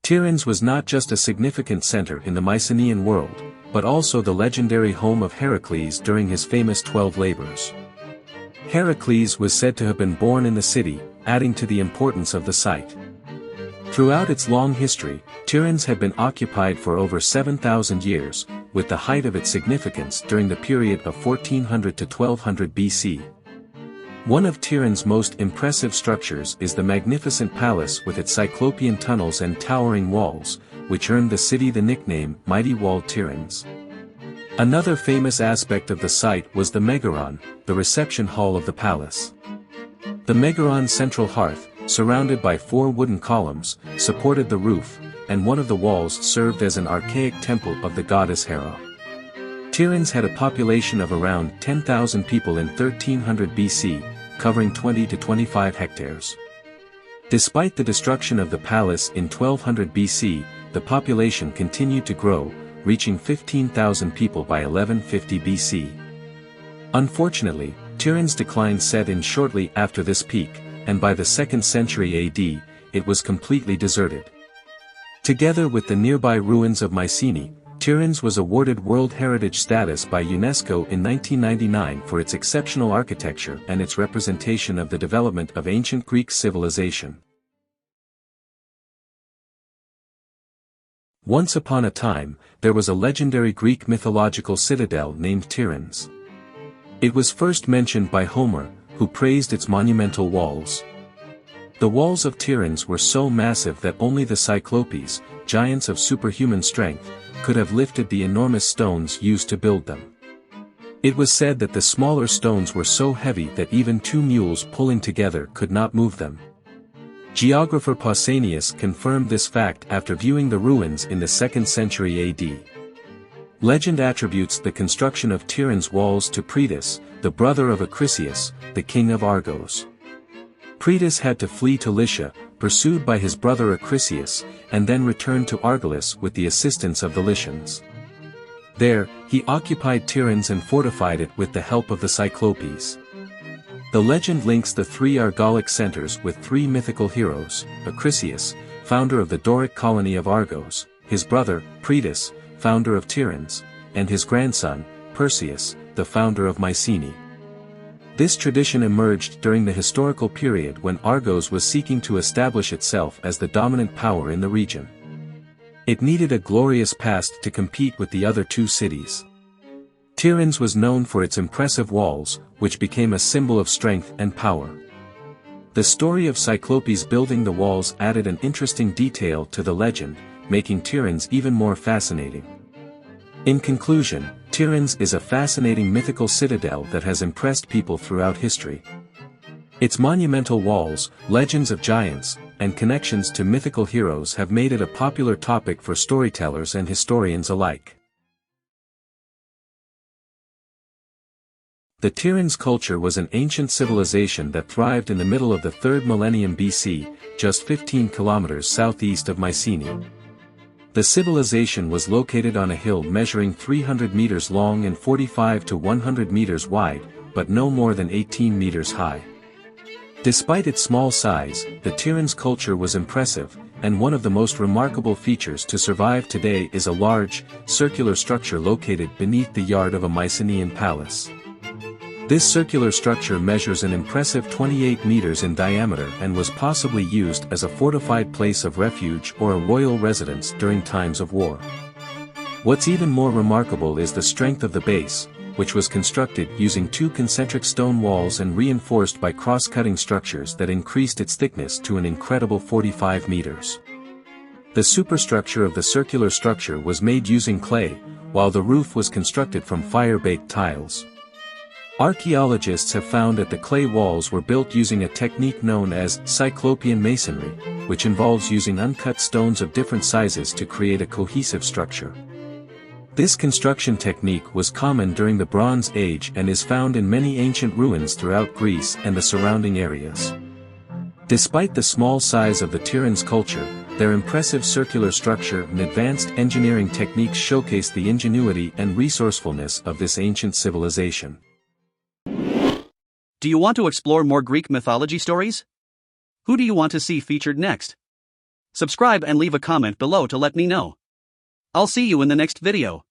Tiryns was not just a significant center in the Mycenaean world, but also the legendary home of Heracles during his famous 12 labors. Heracles was said to have been born in the city, adding to the importance of the site. Throughout its long history, Tiryns had been occupied for over 7,000 years, with the height of its significance during the period of 1400 to 1200 BC. One of Tiryns' most impressive structures is the magnificent palace with its cyclopean tunnels and towering walls, which earned the city the nickname Mighty Walled Tiryns. Another famous aspect of the site was the Megaron, the reception hall of the palace. The Megaron's central hearth, surrounded by 4 wooden columns, supported the roof, and one of the walls served as an archaic temple of the goddess Hera. Tiryns had a population of around 10,000 people in 1300 BC, covering 20 to 25 hectares. Despite the destruction of the palace in 1200 BC, the population continued to grow, reaching 15,000 people by 1150 BC. Unfortunately, Tiryns' decline set in shortly after this peak, and by the 2nd century AD, it was completely deserted. Together with the nearby ruins of Mycenaean, Tiryns was awarded World Heritage status by UNESCO in 1999 for its exceptional architecture and its representation of the development of ancient Greek civilization. Once upon a time, there was a legendary Greek mythological citadel named Tiryns. It was first mentioned by Homer, who praised its monumental walls. The walls of Tiryns were so massive that only the Cyclopes, giants of superhuman strength, could have lifted the enormous stones used to build them. It was said that the smaller stones were so heavy that even 2 mules pulling together could not move them. Geographer Pausanias confirmed this fact after viewing the ruins in the 2nd century AD. Legend attributes the construction of Tiryns' walls to Pritus, the brother of Acrisius, the king of Argos. Pritus had to flee to Lycia, pursued by his brother Acrisius, and then returned to Argolis with the assistance of the Lycians. There, he occupied Tiryns and fortified it with the help of the Cyclopes. The legend links the 3 Argolic centers with 3 mythical heroes: Acrisius, founder of the Doric colony of Argos, his brother, Pritus, founder of Tiryns, and his grandson, Perseus, the founder of Mycenae. This tradition emerged during the historical period when Argos was seeking to establish itself as the dominant power in the region. It needed a glorious past to compete with the other 2 cities. Tiryns was known for its impressive walls, which became a symbol of strength and power. The story of Cyclopes building the walls added an interesting detail to the legend, making Tiryns even more fascinating. In conclusion, Tiryns is a fascinating mythical citadel that has impressed people throughout history. Its monumental walls, legends of giants, and connections to mythical heroes have made it a popular topic for storytellers and historians alike. The Tiryns culture was an ancient civilization that thrived in the middle of the 3rd millennium BC, just 15 kilometers southeast of Mycenae. The civilization was located on a hill measuring 300 meters long and 45 to 100 meters wide, but no more than 18 meters high. Despite its small size, the Tiryns culture was impressive, and one of the most remarkable features to survive today is a large, circular structure located beneath the yard of a Mycenaean palace. This circular structure measures an impressive 28 meters in diameter and was possibly used as a fortified place of refuge or a royal residence during times of war. What's even more remarkable is the strength of the base, which was constructed using 2 concentric stone walls and reinforced by cross-cutting structures that increased its thickness to an incredible 45 meters. The superstructure of the circular structure was made using clay, while the roof was constructed from fire-baked tiles. Archaeologists have found that the clay walls were built using a technique known as Cyclopean masonry, which involves using uncut stones of different sizes to create a cohesive structure. This construction technique was common during the Bronze Age and is found in many ancient ruins throughout Greece and the surrounding areas. Despite the small size of the Tiryns culture, their impressive circular structure and advanced engineering techniques showcase the ingenuity and resourcefulness of this ancient civilization. Do you want to explore more Greek mythology stories? Who do you want to see featured next? Subscribe and leave a comment below to let me know. I'll see you in the next video.